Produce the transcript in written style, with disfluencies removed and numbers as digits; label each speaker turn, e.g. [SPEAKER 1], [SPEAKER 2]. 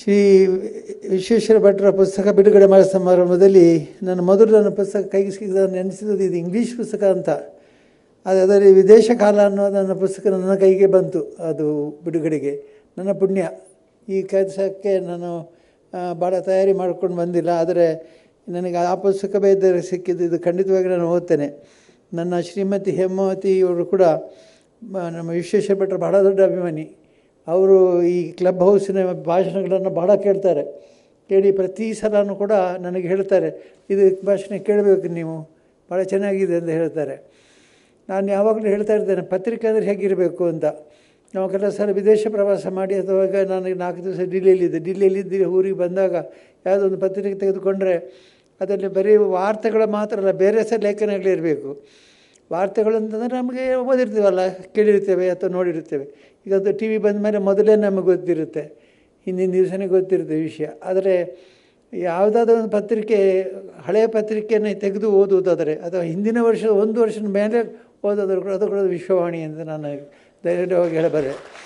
[SPEAKER 1] ಶ್ರೀ ವಿಶ್ವೇಶ್ವರ ಭಟ್ರ ಪುಸ್ತಕ ಬಿಡುಗಡೆ ಮಾಡೋ ಸಮಾರಂಭದಲ್ಲಿ ನನ್ನ ಪುಸ್ತಕ ಕೈಗೆ ಸಿಕ್ಕಿದ ನೆನೆಸಿದ್ದು ಇದು ಇಂಗ್ಲೀಷ್ ಪುಸ್ತಕ ಅಂತ. ಅದರಲ್ಲಿ ವಿದೇಶ ಕಾಲ ಅನ್ನೋ ನನ್ನ ಪುಸ್ತಕ ನನ್ನ ಕೈಗೆ ಬಂತು. ಅದು ಬಿಡುಗಡೆಗೆ ನನ್ನ ಪುಣ್ಯ. ಈ ಕೆಲಸಕ್ಕೆ ನಾನು ಭಾಳ ತಯಾರಿ ಮಾಡ್ಕೊಂಡು ಬಂದಿಲ್ಲ. ಆದರೆ ನನಗೆ ಆ ಪುಸ್ತಕ ಬೇರೆ ಸಿಕ್ಕಿದ್ದು, ಇದು ಖಂಡಿತವಾಗಿ ನಾನು ಓದ್ತೇನೆ. ನನ್ನ ಶ್ರೀಮತಿ ಹೇಮಾವತಿ ಅವರು ಕೂಡ ನಮ್ಮ ವಿಶ್ವೇಶ್ವರ ಭಟ್ರ ಬಹಳ ದೊಡ್ಡ ಅಭಿಮಾನಿ. ಅವರು ಈ ಕ್ಲಬ್ ಹೌಸಿನ ಭಾಷಣಗಳನ್ನು ಭಾಳ ಕೇಳ್ತಾರೆ. ಕೇಳಿ ಪ್ರತಿ ಸಲನೂ ಕೂಡ ನನಗೆ ಹೇಳ್ತಾರೆ, ಇದು ಭಾಷಣ ಕೇಳಬೇಕು ನೀವು, ಭಾಳ ಚೆನ್ನಾಗಿದೆ ಅಂತ ಹೇಳ್ತಾರೆ. ನಾನು ಯಾವಾಗಲೂ ಹೇಳ್ತಾ ಇರ್ತೇನೆ, ಪತ್ರಿಕೆ ಅಂದರೆ ಹೇಗಿರಬೇಕು ಅಂತ. ನಾವು ಕೆಲವು ಸಲ ವಿದೇಶ ಪ್ರವಾಸ ಮಾಡಿ ಅಥವಾ ನನಗೆ 4 ದಿವಸ ಡಿಲ್ಲಿಯಲ್ಲಿದ್ದು ಊರಿಗೆ ಬಂದಾಗ ಯಾವುದೊಂದು ಪತ್ರಿಕೆ ತೆಗೆದುಕೊಂಡ್ರೆ ಅದರಲ್ಲಿ ಬರೀ ವಾರ್ತೆಗಳು ಮಾತ್ರ ಅಲ್ಲ, ಬೇರೆ ಸಹ ಲೇಖನಗಳಿರಬೇಕು. ವಾರ್ತೆಗಳು ಅಂತಂದರೆ ನಮಗೆ ಓದಿರ್ತೀವಲ್ಲ, ಕೇಳಿರ್ತೇವೆ ಅಥವಾ ನೋಡಿರ್ತೇವೆ. ಈಗ ಅದು ಟಿ ವಿ ಬಂದ ಮೇಲೆ ಮೊದಲೇ ನಮಗೆ ಗೊತ್ತಿರುತ್ತೆ, ಹಿಂದಿನ ದಿವಸನೇ ಗೊತ್ತಿರುತ್ತೆ ವಿಷಯ. ಆದರೆ ಯಾವುದಾದ್ರೂ ಒಂದು ಪತ್ರಿಕೆ, ಹಳೆಯ ಪತ್ರಿಕೆಯನ್ನು ತೆಗೆದು ಓದುವುದಾದರೆ ಅಥವಾ ಹಿಂದಿನ ವರ್ಷ 1 ವರ್ಷದ ಮೇಲೆ ಓದೋದ್ರ ಅದು ಕೂಡ ವಿಶ್ವವಾಣಿ ಅಂತ ನಾನು ಧೈರ್ಯವಾಗಿ ಹೇಳಬಲ್ಲೆ.